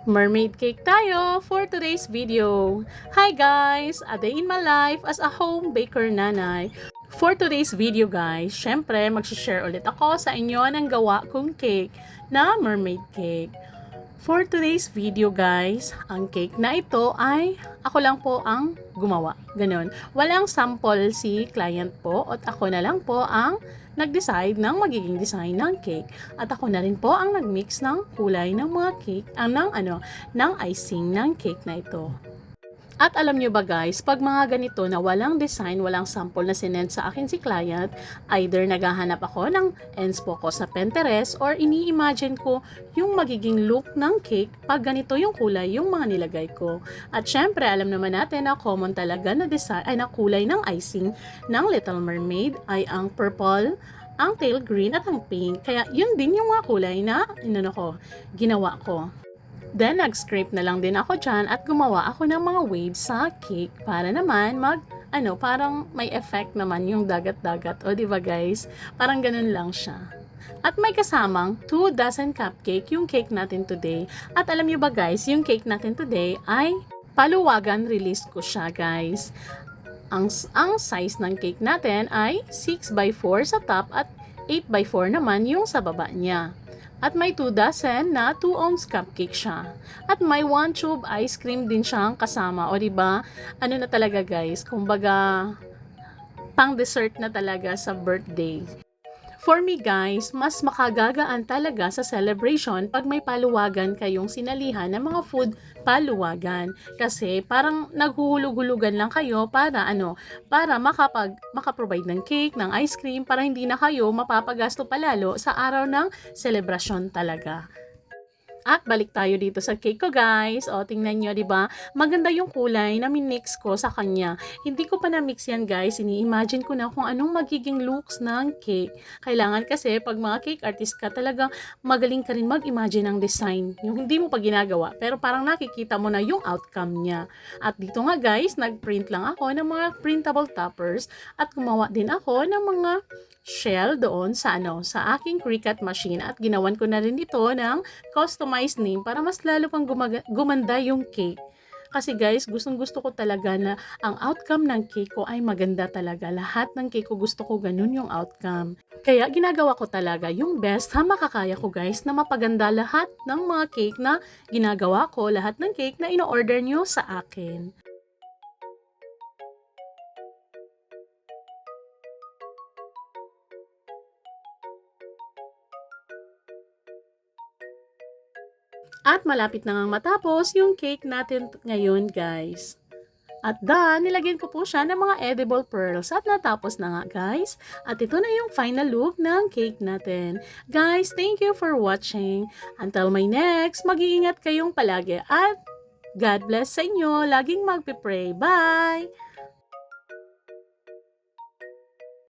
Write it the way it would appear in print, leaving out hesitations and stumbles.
Mermaid cake tayo for today's video. Hi guys! A day in my life as a home baker nanay. For today's video guys, syempre mag-share ulit ako sa inyo ng gawa kong cake na mermaid cake. For today's video guys, ang cake na ito ay ako lang po ang gumawa. Ganon. Walang sample si client po at ako na lang po ang nag-decide ng magiging design ng cake. At ako na rin po ang nag-mix ng kulay ng mga cake, ng icing ng cake na ito. At alam nyo ba guys, pag mga ganito na walang design, walang sample na sinend sa akin si client, either naghahanap ako ng inspo ko sa Pinterest or ini-imagine ko yung magiging look ng cake pag ganito yung kulay yung mga nilagay ko. At syempre, alam naman natin na common talaga na design ay na kulay ng icing ng Little Mermaid ay ang purple, ang tail green at ang pink. Kaya yun din yung mga kulay na ginawa ko. Then, nag-scrape na lang din ako dyan at gumawa ako ng mga waves sa cake para naman parang may effect naman yung dagat-dagat. O, diba guys? Parang ganun lang siya. At may kasamang 2 dozen cupcake yung cake natin today. At alam nyo ba guys, yung cake natin today ay paluwagan release ko siya guys. Ang size ng cake natin ay 6x4 sa top at 8x4 naman yung sa baba niya. At may 2 dozen na 2 ounce cupcake siya. At may 1 tube ice cream din siyang kasama. O diba, na talaga guys, kumbaga, pang dessert na talaga sa birthday. For me guys, mas makagagaan talaga sa celebration pag may paluwagan kayong sinalihan ng mga food paluwagan. Kasi parang naghuhulug-hulugan lang kayo para makaprovide ng cake, ng ice cream, para hindi na kayo mapapagasto palalo sa araw ng celebration talaga. At balik tayo dito sa cake ko guys. O, tingnan nyo, diba? Maganda yung kulay na minix ko sa kanya. Hindi ko pa na-mix yan guys. Ini-imagine ko na kung anong magiging looks ng cake. Kailangan kasi pag mga cake artist ka, talagang magaling ka rin mag-imagine ng design. Yung hindi mo pa ginagawa, pero parang nakikita mo na yung outcome niya. At dito nga guys, nag-print lang ako ng mga printable toppers at gumawa din ako ng mga shell doon sa aking Cricut machine at ginawan ko na rin ito ng customized name para mas lalo pang gumanda yung cake. Kasi guys, gustong-gusto ko talaga na ang outcome ng cake ko ay maganda talaga. Lahat ng cake ko gusto ko ganun yung outcome. Kaya ginagawa ko talaga yung best na makakaya ko guys na mapaganda lahat ng mga cake na ginagawa ko, lahat ng cake na ino-order nyo sa akin. At malapit na ngang matapos yung cake natin ngayon guys. At nilagyan ko po siya ng mga edible pearls at natapos na nga guys. At ito na yung final look ng cake natin. Guys, thank you for watching. Until my next, mag-iingat kayong palagi at God bless sa inyo. Laging magpipray. Bye!